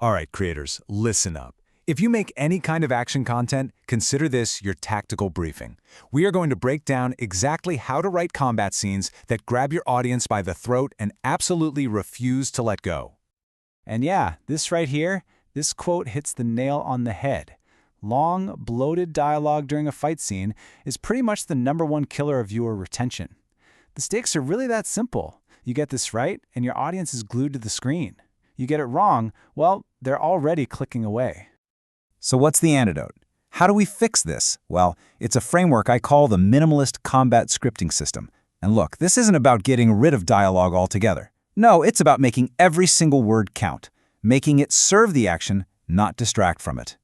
All right, creators, listen up. If you make any kind of action content, consider this your tactical briefing. We are going to break down exactly how to write combat scenes that grab your audience by the throat and absolutely refuse to let go. And yeah, this right here, this quote hits the nail on the head. Long, bloated dialogue during a fight scene is pretty much the #1 killer of viewer retention. The stakes are really that simple. You get this right, and your audience is glued to the screen. You get it wrong, well, they're already clicking away. So what's the antidote? How do we fix this? Well, it's a framework I call the Minimalist Combat Scripting System. And look, this isn't about getting rid of dialogue altogether. No, it's about making every single word count, making it serve the action, not distract from it.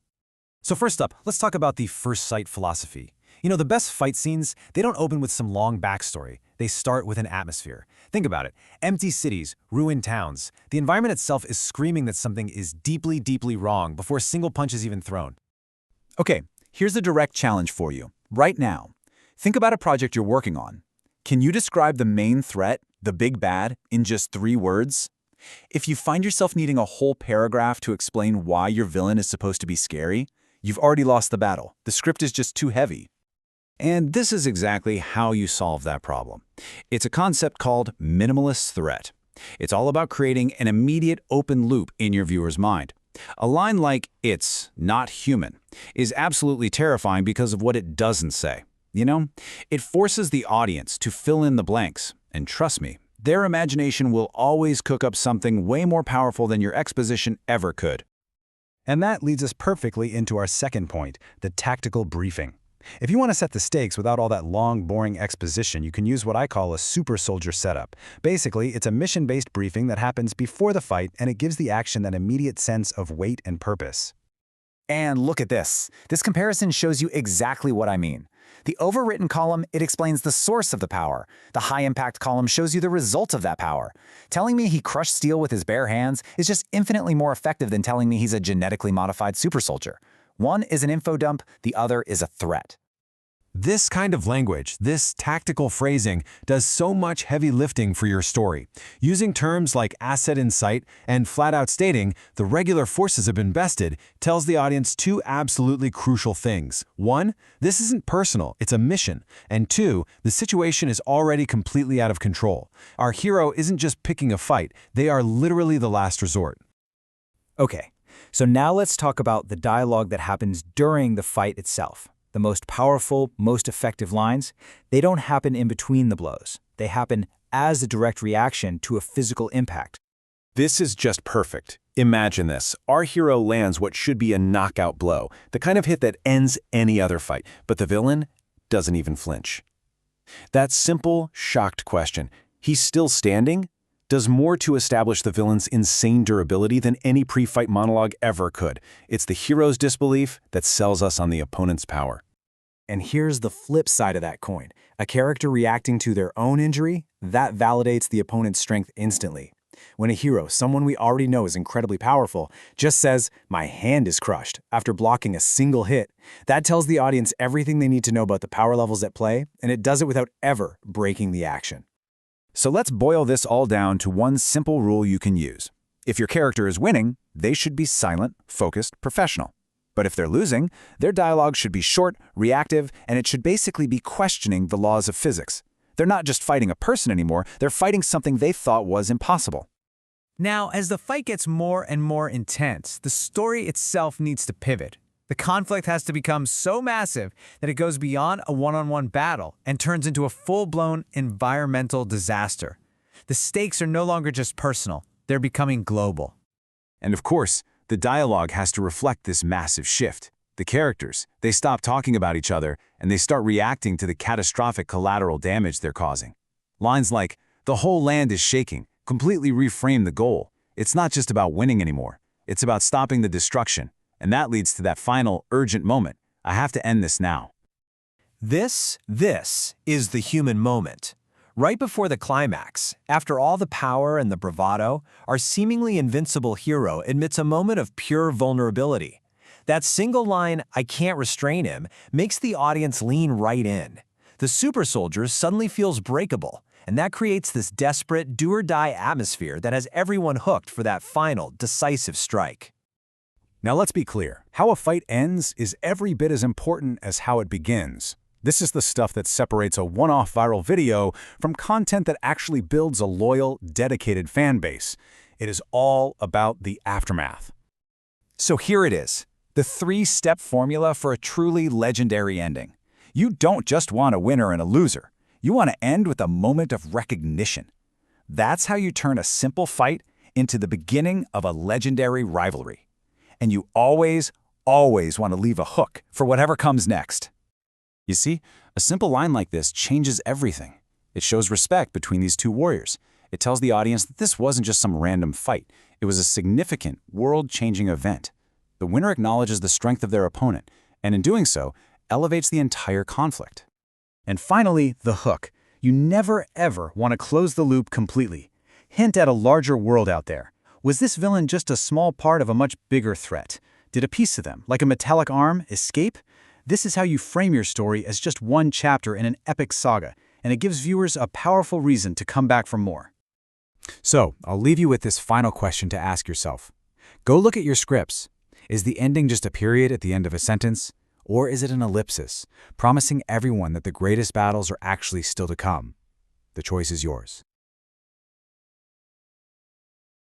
So first up, let's talk about the first sight philosophy. You know, the best fight scenes, they don't open with some long backstory. They start with an atmosphere. Think about it. Empty cities, ruined towns. The environment itself is screaming that something is deeply, deeply wrong before a single punch is even thrown. Okay, here's a direct challenge for you. Right now, think about a project you're working on. Can you describe the main threat, the big bad, in just 3 words? If you find yourself needing a whole paragraph to explain why your villain is supposed to be scary, you've already lost the battle. The script is just too heavy. And this is exactly how you solve that problem. It's a concept called minimalist threat. It's all about creating an immediate open loop in your viewer's mind. A line like, "It's not human," is absolutely terrifying because of what it doesn't say. You know, it forces the audience to fill in the blanks. And trust me, their imagination will always cook up something way more powerful than your exposition ever could. And that leads us perfectly into our second point, the tactical briefing. If you want to set the stakes without all that long, boring exposition, you can use what I call a super soldier setup. Basically, it's a mission-based briefing that happens before the fight, and it gives the action that immediate sense of weight and purpose. And look at this. This comparison shows you exactly what I mean. The overwritten column, it explains the source of the power. The high-impact column shows you the result of that power. Telling me he crushed steel with his bare hands is just infinitely more effective than telling me he's a genetically modified super soldier. One is an info dump, the other is a threat. This kind of language, this tactical phrasing, does so much heavy lifting for your story. Using terms like asset in sight and flat-out stating the regular forces have been bested tells the audience 2 absolutely crucial things. 1, this isn't personal, it's a mission. And 2, the situation is already completely out of control. Our hero isn't just picking a fight, they are literally the last resort. Okay, so now let's talk about the dialogue that happens during the fight itself. The most powerful, most effective lines, they don't happen in between the blows. They happen as a direct reaction to a physical impact. This is just perfect. Imagine this. Our hero lands what should be a knockout blow, the kind of hit that ends any other fight, but the villain doesn't even flinch. That simple, shocked question, "He's still standing?" does more to establish the villain's insane durability than any pre-fight monologue ever could. It's the hero's disbelief that sells us on the opponent's power. And here's the flip side of that coin. A character reacting to their own injury, that validates the opponent's strength instantly. When a hero, someone we already know is incredibly powerful, just says, "My hand is crushed," after blocking a single hit, that tells the audience everything they need to know about the power levels at play, and it does it without ever breaking the action. So let's boil this all down to one simple rule you can use. If your character is winning, they should be silent, focused, professional. But if they're losing, their dialogue should be short, reactive, and it should basically be questioning the laws of physics. They're not just fighting a person anymore, they're fighting something they thought was impossible. Now, as the fight gets more and more intense, the story itself needs to pivot. The conflict has to become so massive that it goes beyond a one-on-one battle and turns into a full-blown environmental disaster. The stakes are no longer just personal, they're becoming global. And of course, the dialogue has to reflect this massive shift. The characters, they stop talking about each other and they start reacting to the catastrophic collateral damage they're causing. Lines like, "The whole land is shaking," completely reframe the goal. It's not just about winning anymore. It's about stopping the destruction. And that leads to that final, urgent moment. I have to end this now. This is the human moment. Right before the climax, after all the power and the bravado, our seemingly invincible hero admits a moment of pure vulnerability. That single line, "I can't restrain him," makes the audience lean right in. The super soldier suddenly feels breakable, and that creates this desperate, do-or-die atmosphere that has everyone hooked for that final, decisive strike. Now let's be clear. How a fight ends is every bit as important as how it begins. This is the stuff that separates a one-off viral video from content that actually builds a loyal, dedicated fan base. It is all about the aftermath. So here it is, the 3-step formula for a truly legendary ending. You don't just want a winner and a loser. You want to end with a moment of recognition. That's how you turn a simple fight into the beginning of a legendary rivalry. And you always want to leave a hook for whatever comes next. You see, a simple line like this changes everything. It shows respect between these two warriors. It tells the audience that this wasn't just some random fight. It was a significant, world-changing event. The winner acknowledges the strength of their opponent, and in doing so, elevates the entire conflict. And finally, the hook. You never, ever want to close the loop completely. Hint at a larger world out there. Was this villain just a small part of a much bigger threat? Did a piece of them, like a metallic arm, escape? This is how you frame your story as just one chapter in an epic saga, and it gives viewers a powerful reason to come back for more. So, I'll leave you with this final question to ask yourself. Go look at your scripts. Is the ending just a period at the end of a sentence? Or is it an ellipsis, promising everyone that the greatest battles are actually still to come? The choice is yours.